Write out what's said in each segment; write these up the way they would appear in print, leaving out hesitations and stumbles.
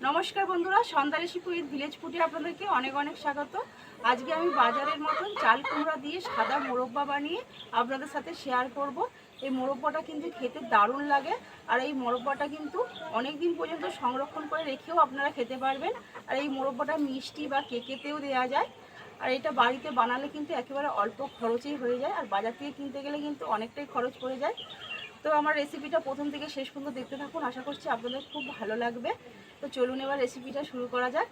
নমস্কার বন্ধুরা, সন্ধ্যা recipe with village ফুডে আপনাদেরকে অনেক অনেক স্বাগত। আজকে আমি বাজারের মতন চাল কুমড়া দিয়ে সাদা মোরব্বা বানিয়ে আপনাদের সাথে শেয়ার করব। এই মোরব্বাটা কিন্তু খেতে দারুণ লাগে, আর এই মোরব্বাটা কিন্তু অনেক দিন পর্যন্ত সংরক্ষণ করে রেখেও আপনারা খেতে পারবেন। আর এই মোরব্বাটা মিষ্টি বা কেকেতেও দেওয়া যায়। আর এটা বাড়িতে বানালে কিন্তু একেবারে অল্প খরচেই হয়ে যায়, আর বাজার থেকে কিনতে গেলে কিন্তু অনেকটাই খরচ পড়ে যায়। তো আমার রেসিপিটা প্রথম থেকে শেষ পর্যন্ত দেখতে থাকুন, আশা করছি আপনাদের খুব ভালো লাগবে। তো চলুন এবার রেসিপিটা শুরু করা যাক।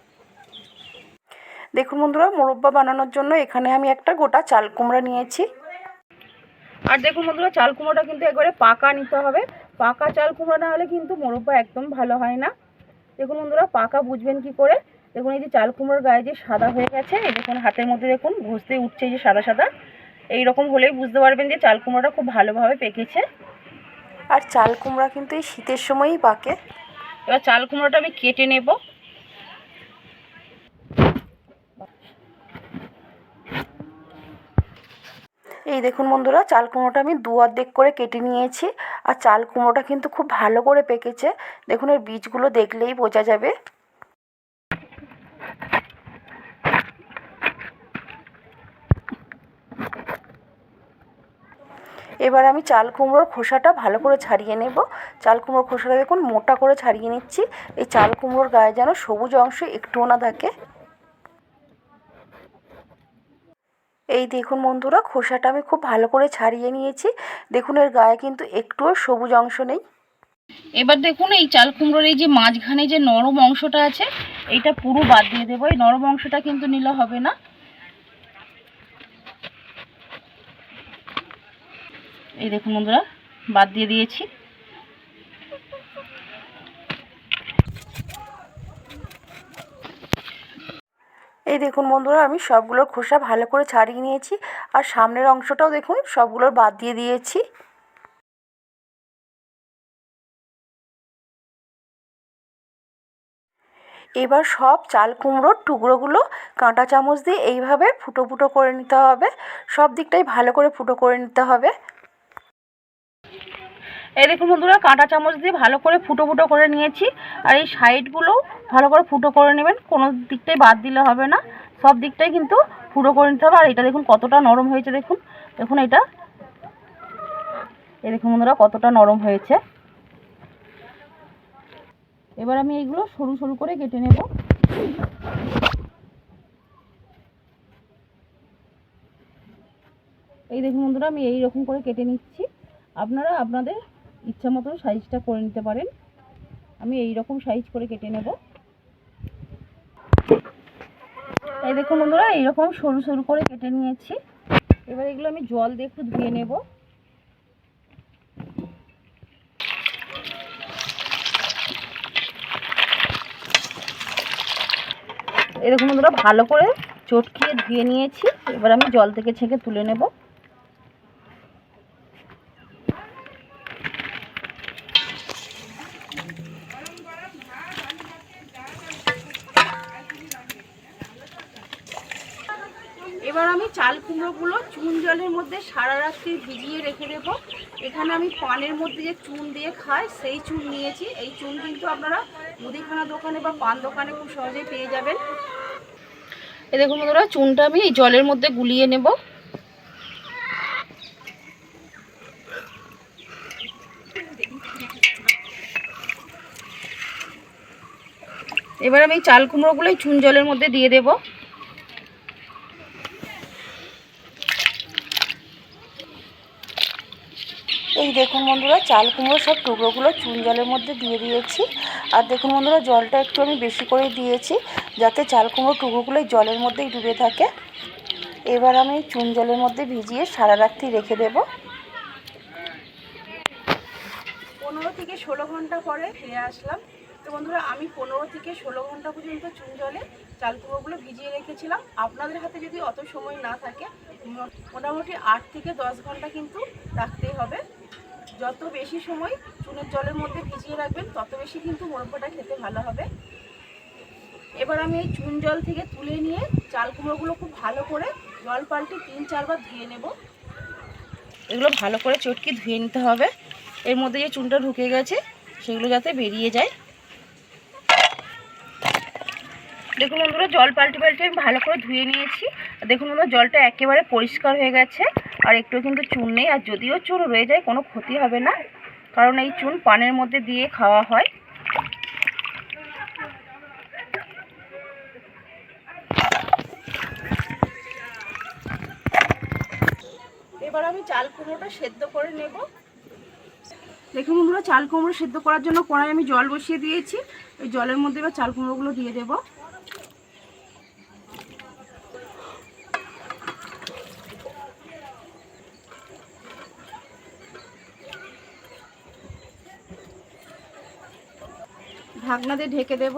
দেখুন বন্ধুরা, মোরব্বা বানানোর জন্য এখানে আমি একটা গোটা চাল কুমড়া নিয়েছি। আর দেখুন বন্ধুরা, চাল কুমড়োটা কিন্তু একবারে পাকা নিতে হবে। পাকা চাল কুমড়ো না হলে কিন্তু মোরব্বা একদম ভালো হয় না। দেখুন বন্ধুরা, পাকা বুঝবেন কি করে? দেখুন এই যে চাল কুমড়োর গায়ে যে সাদা হয়ে গেছে, এই দেখুন হাতের মধ্যে দেখুন ঘষতে উঠছে এই যে সাদা সাদা, এইরকম হলেই বুঝতে পারবেন যে চাল কুমড়োটা খুব ভালোভাবে পেকেছে। আর চাল কুমড়া কিন্তু এই শীতের সময়ই পাকে। এবার চাল কুমড়োটা আমি কেটে নেব। এই দেখুন বন্ধুরা, চাল কুমড়োটা আমি দু অর্ধেক করে কেটে নিয়েছি। আর চাল কুমড়োটা কিন্তু খুব ভালো করে পেকেছে। দেখুন এর বীজগুলো দেখলেই বোঝা যাবে। এবার আমি চাল কুমড়োর খোসাটা ভালো করে ছাড়িয়ে নেব। চাল কুমড়োর খোসাটা দেখুন মোটা করে ছাড়িয়ে নিচ্ছি। এই চাল কুমড়োর গায়ে যেন সবুজ অংশ একটুও না থাকে। এই দেখুন বন্ধুরা, খোসাটা আমি খুব ভালো করে ছাড়িয়ে নিয়েছি। দেখুন এর গায়ে কিন্তু একটুও সবুজ অংশ নেই। এবার দেখুন এই চাল কুমড়োর এই যে মাঝখানে যে নরম অংশটা আছে, এইটা পুরো বাদ দিয়ে দেবো। এই নরম অংশটা কিন্তু নিলে হবে না। এই দেখুন বন্ধুরা, বাদ দিয়ে দিয়েছি। এই দেখুন বন্ধুরা, আমি সবগুলোর খোসা ভালো করে ছাড়িয়ে নিয়েছি। আর সামনের অংশটাও দেখুন সবগুলোর বাদ দিয়ে দিয়েছি। এবার সব চাল কুমড়োর টুকরোগুলো কাঁটা চামচ দিয়ে এইভাবে ফুটো ফুটো করে নিতে হবে। সব দিকটাই ভালো করে ফুটো করে নিতে হবে। এই দেখুন বন্ধুরা, কাঁটা চামচ দিয়ে ভালো করে ফুটো ফুটো করে নিয়েছি। আর এই সাইডগুলোও ভালো করে ফুটো করে নেবেন, কোনো দিকটাই বাদ দিলে হবে না, সব দিকটাই কিন্তু ফুটো করে নিতে হবে। আর এটা দেখুন কতটা নরম হয়েছে, দেখুন দেখুন এটা, এই দেখুন বন্ধুরা কতটা নরম হয়েছে। এবার আমি এইগুলো সরু সরু করে কেটে নেব। এই দেখুন বন্ধুরা, আমি এই রকম করে কেটে নিচ্ছি। আপনারা আপনাদের ইচ্ছা মতো সাইজটা করে নিতে পারেন। আমি এই রকম সাইজ করে কেটে নেব। এই দেখুন বন্ধুরা, এইরকম সরু সরু করে কেটে নিয়েছি। এবার এগুলো আমি জল দিয়ে একটু ধুয়ে নেব। এই দেখুন বন্ধুরা, ভালো করে চটকিয়ে ধুয়ে নিয়েছি। এবার আমি জল থেকে ছেঁকে তুলে নেব। এবার আমি চাল কুমড়োগুলো চুন জলের মধ্যে সারা রাত্রি ভিজিয়ে রেখে দেবো। এখানে আমি পানের মধ্যে যে চুন দিয়ে খাই সেই চুন নিয়েছি। এই চুন কিন্তু আপনারা মুদিখানা দোকানে বা পান দোকানে খুব সহজেই পেয়ে যাবেন। এই দেখুন বন্ধুরা, চুনটা আমি এই জলের মধ্যে গুলিয়ে নেব। এবার আমি চাল কুমড়োগুলো চুন জলের মধ্যে দিয়ে দেব। এই দেখুন বন্ধুরা, চাল কুমড়ো সব টুকরোগুলো চুন জলের মধ্যে দিয়ে দিয়েছি। আর দেখুন বন্ধুরা, জলটা একটু আমি বেশি করে দিয়েছি যাতে চাল কুমড়ো টুকরোগুলো জলের মধ্যেই ডুবে থাকে। এবার আমি চুন জলের মধ্যে ভিজিয়ে সারা রাত্রি রেখে দেব। 15 থেকে 16 ঘন্টা পরে ফিরে আসলাম। তো বন্ধুরা, আমি 15 থেকে 16 ঘন্টা পর্যন্ত চুন জলে চাল কুমড়োগুলো ভিজিয়ে রেখেছিলাম। আপনাদের হাতে যদি অত সময় না থাকে, মোটামুটি 8 থেকে 10 ঘন্টা কিন্তু রাখতেই হবে। যত বেশি সময় চুনের জলের মধ্যে ভিজিয়ে রাখবেন, তত বেশি কিন্তু মোরব্বাটা খেতে ভালো হবে। এবার আমি এই চুন জল থেকে তুলে নিয়ে চাল কুমড়োগুলো খুব ভালো করে জল পাল্টে 3-4 বার ধুয়ে নেব। এগুলো ভালো করে চটকে ধুয়ে নিতে হবে। এর মধ্যে যে চুনটা ঢুকে গেছে সেগুলো যাতে বেরিয়ে যায়। দেখুন বন্ধুরা, জল পাল্টে পাল্টে আমি ভালো করে ধুয়ে নিয়েছি। দেখুন বন্ধুরা, জলটা একেবারে পরিষ্কার হয়ে গেছে, আর একটু কিন্তু চুন নেই। আর যদিও চুন রয়ে যায় কোনো ক্ষতি হবে না, কারণ এই চুন পানের মধ্যে দিয়ে খাওয়া হয়। এবার আমি চাল কুমড়োটা সেদ্ধ করে নেব। দেখুন বন্ধুরা, চাল কুমড়ো সেদ্ধ করার জন্য কড়াই আমি জল বসিয়ে দিয়েছি। ওই জলের মধ্যে এবার চাল কুমড়োগুলো দিয়ে দেব। ঢাকনা দিয়ে ঢেকে দেব।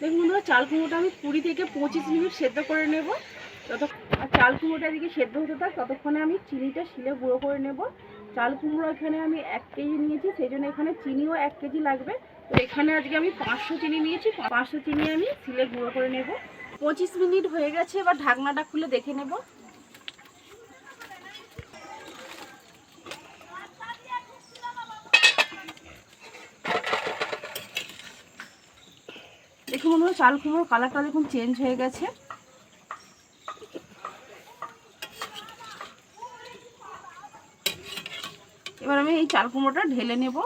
দেখুন বন্ধুরা, চাল কুমড়োটা আমি 20 থেকে 25 মিনিট সেদ্ধ করে নেব। আর চাল কুমড়োটা এদিকে সেদ্ধ হতে থাক, ততক্ষণে আমি চিনিটা শিলে গুঁড়ো করে নেব। চাল কুমড়ো এখানে আমি 1 কেজি নিয়েছি, সেই জন্য এখানে চিনিও 1 কেজি লাগবে। তো এখানে আজকে আমি 500 চিনি নিয়েছি, 500 চিনি আমি শিলে গুঁড়ো করে নেব। 25 মিনিট হয়ে গেছে, এবার ঢাকনাটা খুলে দেখে নেব। দেখুন বন্ধুরা, চাল কুমড়োর কালারটা দেখুন চেঞ্জ হয়ে গেছে। এবার আমি এই চাল কুমড়োটা ঢেলে নেব।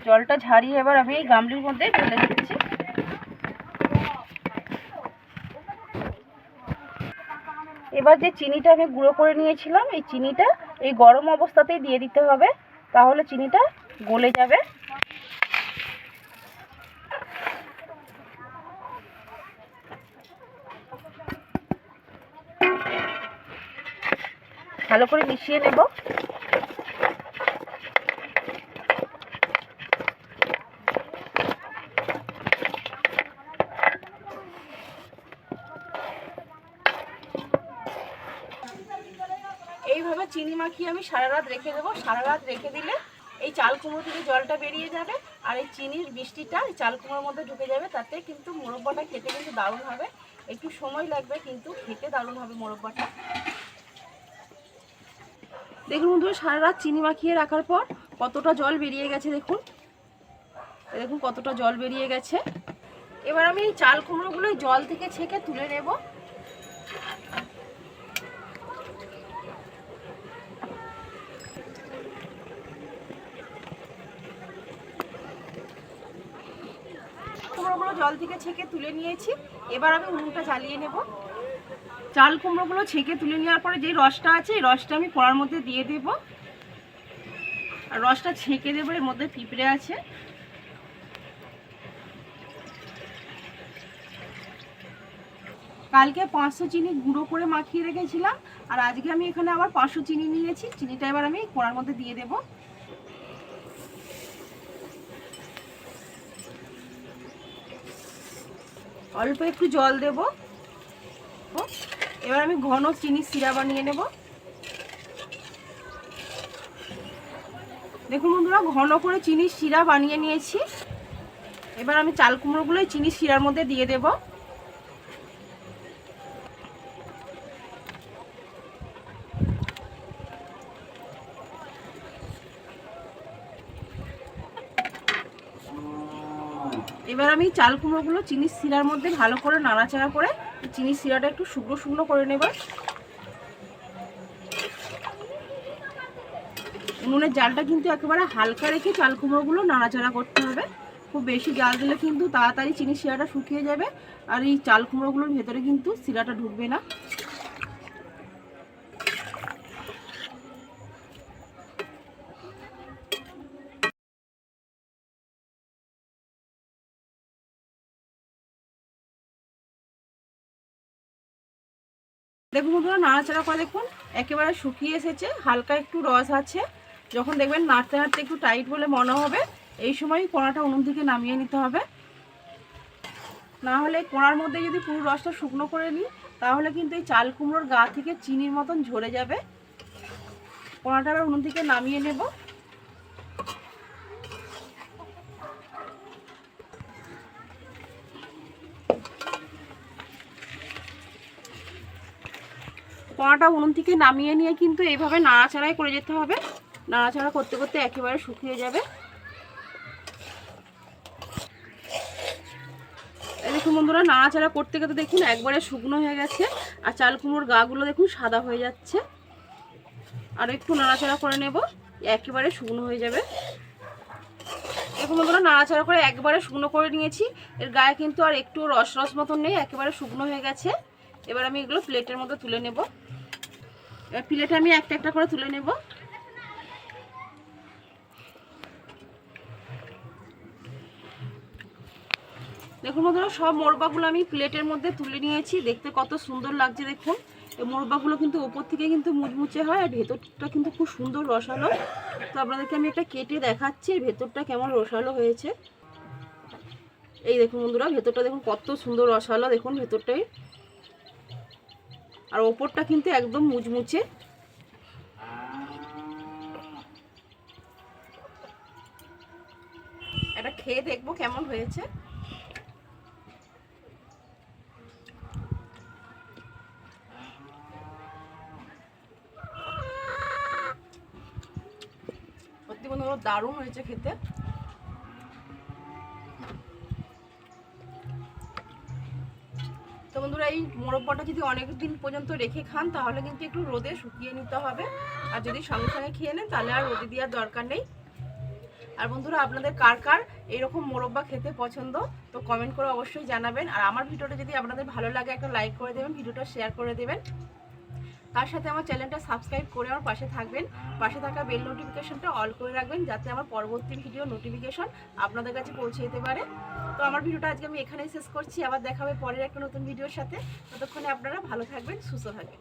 জলটা ঝারিয়ে এবার আমি এই গামলির মধ্যে ঢেলে দিচ্ছি। এবার যে চিনিটা আমি গুঁড়ো করে নিয়েছিলাম, এই চিনিটা এই গরম অবস্থাতেই দিয়ে দিতে হবে, তাহলে চিনিটা গলে যাবে। ভালো করে মিশিয়ে নেব। এইভাবে চিনি মাখিয়ে আমি সারা রাত রেখে দেবো। সারা রাত রেখে দিলে এই চাল কুমড়ো থেকে জলটা বেরিয়ে যাবে, আর এই চিনির বৃষ্টিটা এই চাল কুমড়োর মধ্যে ঢুকে যাবে। তাতে কিন্তু মোরব্বাটা খেতে কিন্তু দারুণ হবে। একটু সময় লাগবে, কিন্তু খেতে দারুণ হবে মোরব্বাটা। দেখুন বন্ধুরা, সারা রাত চিনি মাখিয়ে রাখার পর কতটা জল বেরিয়ে গেছে। দেখুন দেখুন কতটা জল বেরিয়ে গেছে। এবার আমি এই চাল কুমড়োগুলো জল থেকে ছেঁকে তুলে নেব। কুমড়োগুলো জল থেকে ছেঁকে তুলে নিয়েছি। এবার আমি উনুনটা জ্বালিয়ে নেব। চাল কুমড়োগুলো ছেঁকে তুলে নেওয়ার পরে যে রসটা আছে, এই রসটা আমি কড়ার মধ্যে দিয়ে দেব। আর রসটা ছেঁকে দেবো, এর মধ্যে পিঁপড়ে আছে। কালকে 500 চিনি গুঁড়ো করে মাখিয়ে রেখেছিলাম, আর আজকে আমি এখানে আবার 500 চিনি নিয়েছি। চিনিটা এবার আমি কড়ার মধ্যে দিয়ে দেব। অল্প একটু জল দেব। এবার আমি ঘন চিনি সিরা বানিয়ে নেব। দেখুন বন্ধুরা, ঘন করে চিনি সিরা বানিয়ে নিয়েছি। এবার আমি চাল কুমড়োগুলোই চিনি সিরার মধ্যে দিয়ে দেব। এবার আমি চাল কুমড়োগুলো চিনি শিরার মধ্যে ভালো করে নাড়াচাড়া করে চিনি শিরাটা একটু শুকনো শুকনো করে নেব। উনুনের জালটা কিন্তু একেবারে হালকা রেখে চাল কুমড়োগুলো নাড়াচাড়া করতে হবে। খুব বেশি জাল দিলে কিন্তু তাড়াতাড়ি চিনি শিরাটা শুকিয়ে যাবে, আর এই চাল কুমড়োগুলোর ভেতরে কিন্তু শিরাটা ঢুকবে না। দেখুন বন্ধুরা, নাড়াচাড়া করে দেখুন একেবারে শুকিয়ে এসেছে, হালকা একটু রস আছে। যখন দেখবেন নাড়তে নাড়তে একটু টাইট বলে মনে হবে, এই সময় কোড়াটা উনুন থেকে নামিয়ে নিতে হবে। না হলে কোড়ার মধ্যে যদি পুরো রসটা শুকনো করে নিই, তাহলে কিন্তু এই চাল কুমড়োর গা থেকে চিনির মতন ঝরে যাবে। কোড়াটা আবার উনুন থেকে নামিয়ে নেব। কড়াটা উনুন থেকে নামিয়ে নিয়ে কিন্তু এইভাবে নাড়াচাড়াই করে যেতে হবে। নাড়াচাড়া করতে করতে একেবারে শুকিয়ে যাবে। দেখুন বন্ধুরা, নাড়াচাড়া করতে করতে দেখুন একবারে শুকনো হয়ে গেছে, আর চাল কুমড়োর গাগুলো দেখুন সাদা হয়ে যাচ্ছে। আর একটু নাড়াচাড়া করে নেব, একেবারে শুকনো হয়ে যাবে। দেখুন বন্ধুরা, নাড়াচাড়া করে একবারে শুকনো করে নিয়েছি। এর গায়ে কিন্তু আর একটু রস রস মতন নেই, একেবারে শুকনো হয়ে গেছে। এবার আমি এগুলো প্লেটের মধ্যে তুলে নেব। এবার প্লেটে আমি একটা একটা করে তুলে নেব। দেখুন বন্ধুরা, সব মোরব্বাগুলো আমি প্লেটের মধ্যে তুলে নিয়েছি। দেখতে কত সুন্দর লাগছে দেখুন। এই মোরব্বাগুলো কিন্তু ওপর থেকে কিন্তু মুচমুচে হয়, আর ভেতরটা কিন্তু খুব সুন্দর রসালো। তো আপনাদেরকে আমি একটা কেটে দেখাচ্ছি ভেতরটা কেমন রসালো হয়েছে। এই দেখুন বন্ধুরা, ভেতরটা দেখুন কত সুন্দর রসালো, দেখুন ভেতরটাই। আর ওপরটা কিন্তু একদম মুচমুচে। এটা খেয়ে দেখবো কেমন হয়েছে। সত্যি বন্ধুরা দারুণ হয়েছে খেতে। তো বন্ধুরা, এই মোরব্বাটা যদি অনেক দিন পর্যন্ত রেখে খান তাহলে কিন্তু একটু রোদে শুকিয়ে নিতে হবে, আর যদি সঙ্গে সঙ্গে খেয়ে নেন তাহলে আর রোদে দেওয়ার দরকার নেই। আর বন্ধুরা, আপনাদের কার কার এরকম মোরব্বা খেতে পছন্দ তো কমেন্ট করে অবশ্যই জানাবেন। আর আমার ভিডিওটা যদি আপনাদের ভালো লাগে একটা লাইক করে দেবেন, ভিডিওটা শেয়ার করে দেবেন। তার সাথে আমার চ্যানেলটা সাবস্ক্রাইব করে আমার পাশে থাকবেন। পাশে থাকা বেল নোটিফিকেশনটা অল করে রাখবেন, যাতে আমার পরবর্তী ভিডিও নোটিফিকেশন আপনাদের কাছে পৌঁছে যেতে পারে। তো আমার ভিডিওটা আজকে আমি এখানেই শেষ করছি। আবার দেখা হবে পরের একটা নতুন ভিডিওর সাথে। ততক্ষণে আপনারা ভালো থাকবেন, সুস্থ থাকবেন।